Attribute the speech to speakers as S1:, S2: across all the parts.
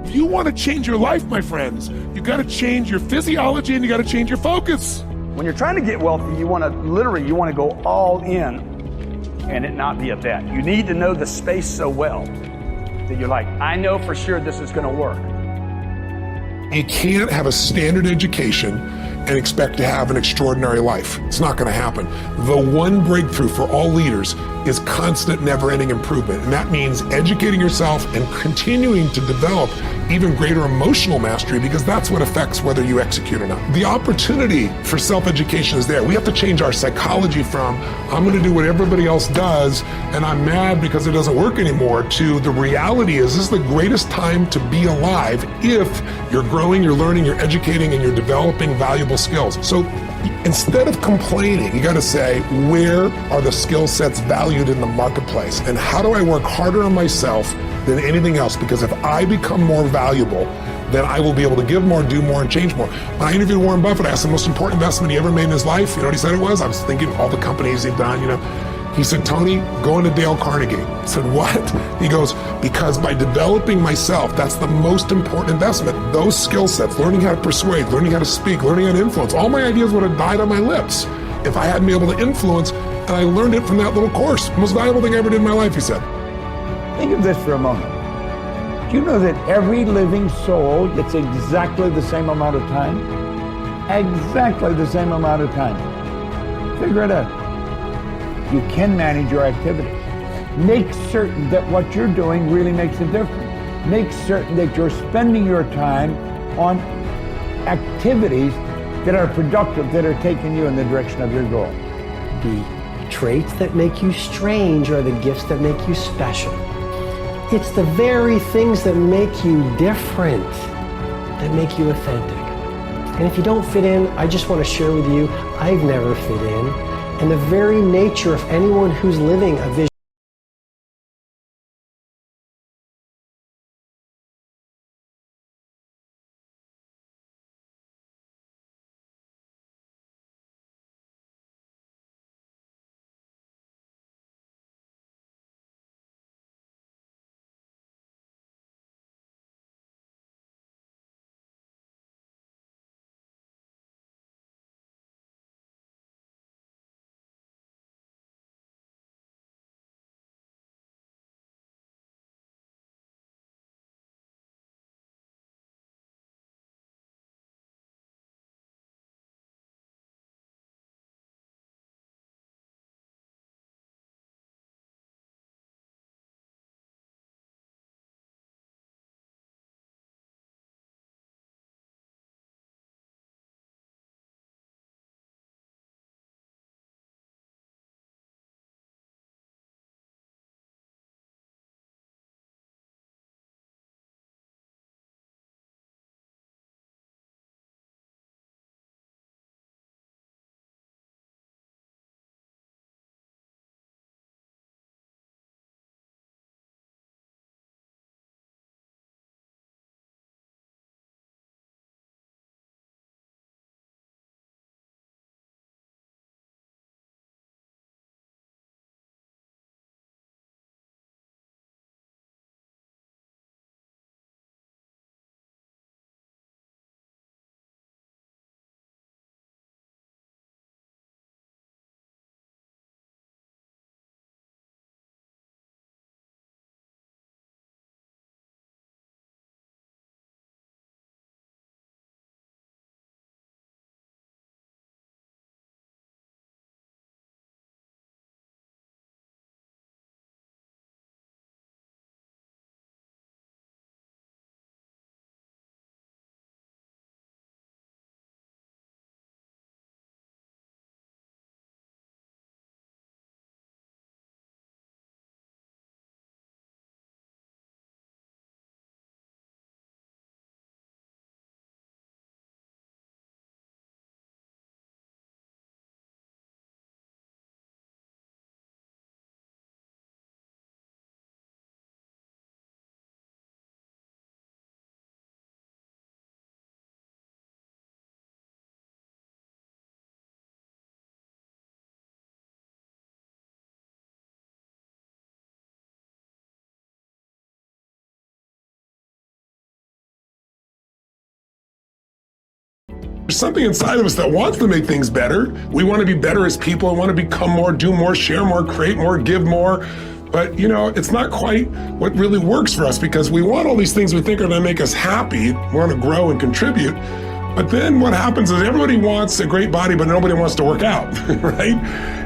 S1: If you want to change your life, my friends, you got to change your physiology and you got to change your focus.
S2: When you're trying to get wealthy, you want to go all in and it not be a bet. You need to know the space so well that you're like, I know for sure this is going to work.
S1: You can't have a standard education and expect to have an extraordinary life. It's not going to happen. The one breakthrough for all leaders is constant, never-ending improvement. And that means educating yourself and continuing to develop even greater emotional mastery, because that's what affects whether you execute or not. The opportunity for self-education is there. We have to change our psychology from, I'm going to do what everybody else does, and I'm mad because it doesn't work anymore, to the reality is this is the greatest time to be alive if you're growing, you're learning, you're educating, and you're developing valuable skills. So instead of complaining, you got to say, where are the skill sets valued in the marketplace? And how do I work harder on myself than anything else? Because if I become more valuable, then I will be able to give more, do more, and change more. When I interviewed Warren Buffett, I asked the most important investment he ever made in his life. You know what he said it was? I was thinking all the companies he'd done, He said, Tony, go into Dale Carnegie. I said, what? He goes, because by developing myself, that's the most important investment. Those skill sets, learning how to persuade, learning how to speak, learning how to influence, all my ideas would have died on my lips if I hadn't been able to influence, and I learned it from that little course. Most valuable thing I ever did in my life, he said.
S3: Think of this for a moment. Do you know that every living soul gets exactly the same amount of time? Exactly the same amount of time. Figure it out. You can manage your activities. Make certain that what you're doing really makes a difference. Make certain that you're spending your time on activities that are productive, that are taking you in the direction of your goal.
S4: The traits that make you strange are the gifts that make you special. It's the very things that make you different that make you authentic. And if you don't fit in, I just want to share with you, I've never fit in. And the very nature of anyone who's living a vision
S1: There's something inside of us that wants to make things better. We want to be better as people. We want to become more, do more, share more, create more, give more. But, it's not quite what really works for us, because we want all these things we think are going to make us happy. We want to grow and contribute. But then what happens is everybody wants a great body, but nobody wants to work out, right?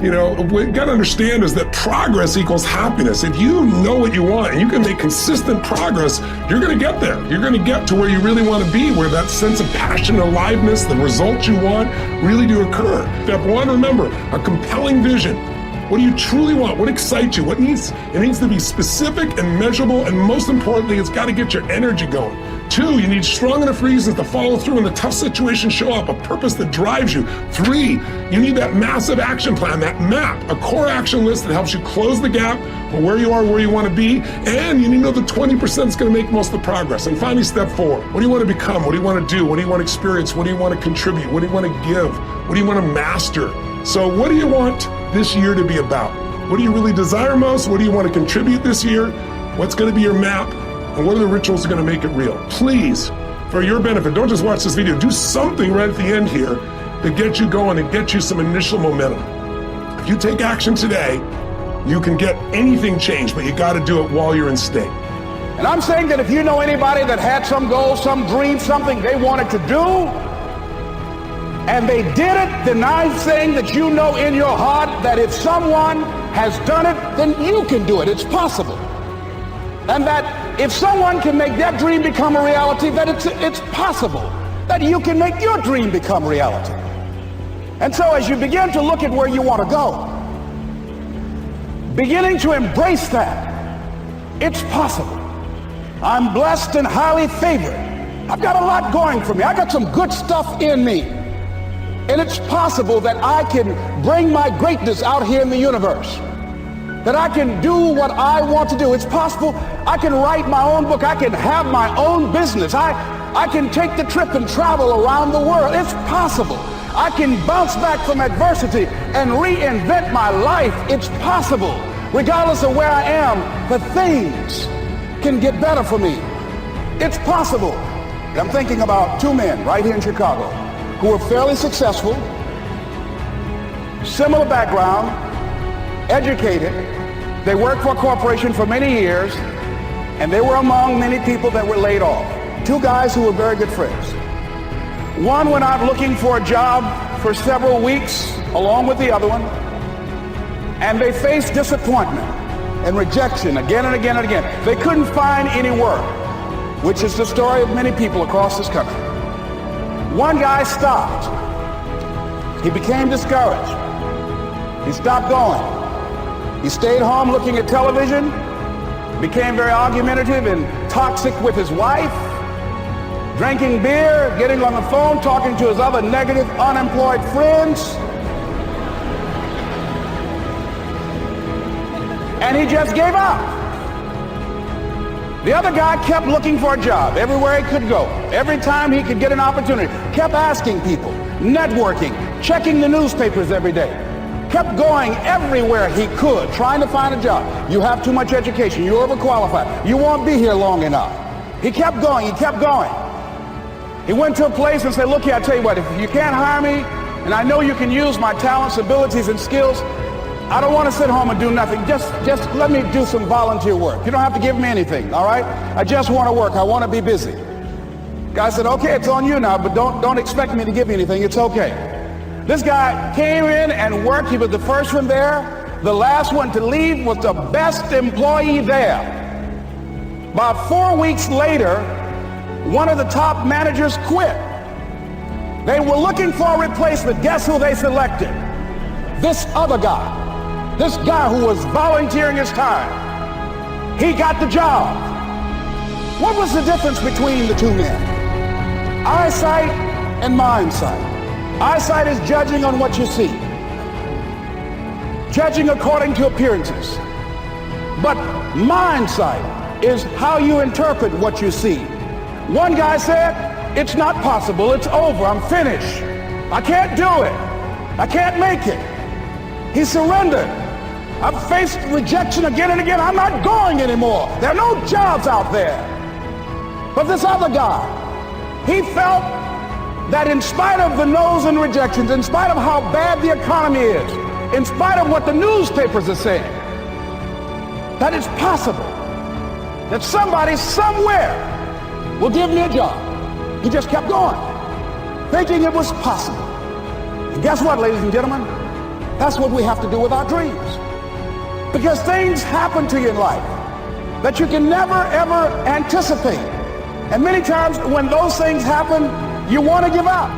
S1: What you got to understand is that progress equals happiness. If you know what you want and you can make consistent progress, you're going to get there. You're going to get to where you really want to be, where that sense of passion and aliveness, the results you want, really do occur. Step one, remember, a compelling vision. What do you truly want? What excites you? It needs to be specific and measurable, and most importantly, it's got to get your energy going. 2, you need strong enough reasons to follow through when the tough situations show up, a purpose that drives you. 3, you need that massive action plan, that map, a core action list that helps you close the gap for where you are, where you want to be, and you need to know the 20% is going to make most of the progress. And finally, step 4, what do you want to become? What do you want to do? What do you want to experience? What do you want to contribute? What do you want to give? What do you want to master? So what do you want this year to be about? What do you really desire most? What do you want to contribute this year? What's going to be your map? And what are the rituals that are going to make it real? Please, for your benefit, don't just watch this video. Do something right at the end here to get you going and get you some initial momentum. If you take action today, you can get anything changed, but you got to do it while you're in state.
S5: And I'm saying that if you know anybody that had some goal, some dream, something they wanted to do, and they did it, then I'm saying that you know in your heart that if someone has done it, then you can do it. It's possible. And that if someone can make their dream become a reality, that it's possible that you can make your dream become reality. And so as you begin to look at where you want to go, beginning to embrace that, it's possible. I'm blessed and highly favored. I've got a lot going for me. I got some good stuff in me. And it's possible that I can bring my greatness out here in the universe. That I can do what I want to do. It's possible I can write my own book. I can have my own business. I can take the trip and travel around the world. It's possible. I can bounce back from adversity and reinvent my life. It's possible. Regardless of where I am, the things can get better for me. It's possible. I'm thinking about 2 men right here in Chicago who were fairly successful, similar background, educated. They worked for a corporation for many years, and they were among many people that were laid off. 2 guys who were very good friends. One went out looking for a job for several weeks along with the other one, and they faced disappointment and rejection again and again and again. They couldn't find any work, which is the story of many people across this country. One guy stopped. He became discouraged. He stopped going. He stayed home looking at television, became very argumentative and toxic with his wife, drinking beer, getting on the phone, talking to his other negative, unemployed friends. And he just gave up. The other guy kept looking for a job everywhere he could go. Every time he could get an opportunity, kept asking people, networking, checking the newspapers every day. Kept going everywhere he could, trying to find a job. You have too much education. You're overqualified. You won't be here long enough. He kept going. He kept going. He went to a place and said, look here, I tell you what, if you can't hire me, and I know you can use my talents, abilities, and skills, I don't want to sit home and do nothing. Just let me do some volunteer work. You don't have to give me anything, all right? I just want to work. I want to be busy. Guy said, okay, it's on you now, but don't expect me to give you anything. It's okay. This guy came in and worked. He was the first one there. The last one to leave was the best employee there. About 4 weeks later, one of the top managers quit. They were looking for a replacement. Guess who they selected? This other guy. This guy who was volunteering his time. He got the job. What was the difference between the 2 men? Eyesight and mindsight. Eyesight is judging on what you see, judging according to appearances. But mindsight is how you interpret what you see. One guy said, it's not possible, it's over, I'm finished. I can't do it. I can't make it. He surrendered. I've faced rejection again and again. I'm not going anymore. There are no jobs out there. But this other guy, he felt that in spite of the no's and rejections, in spite of how bad the economy is, in spite of what the newspapers are saying, that it's possible that somebody somewhere will give me a job. He just kept going, thinking it was possible. And guess what, ladies and gentlemen? That's what we have to do with our dreams. Because things happen to you in life that you can never, ever anticipate. And many times when those things happen, you want to give up.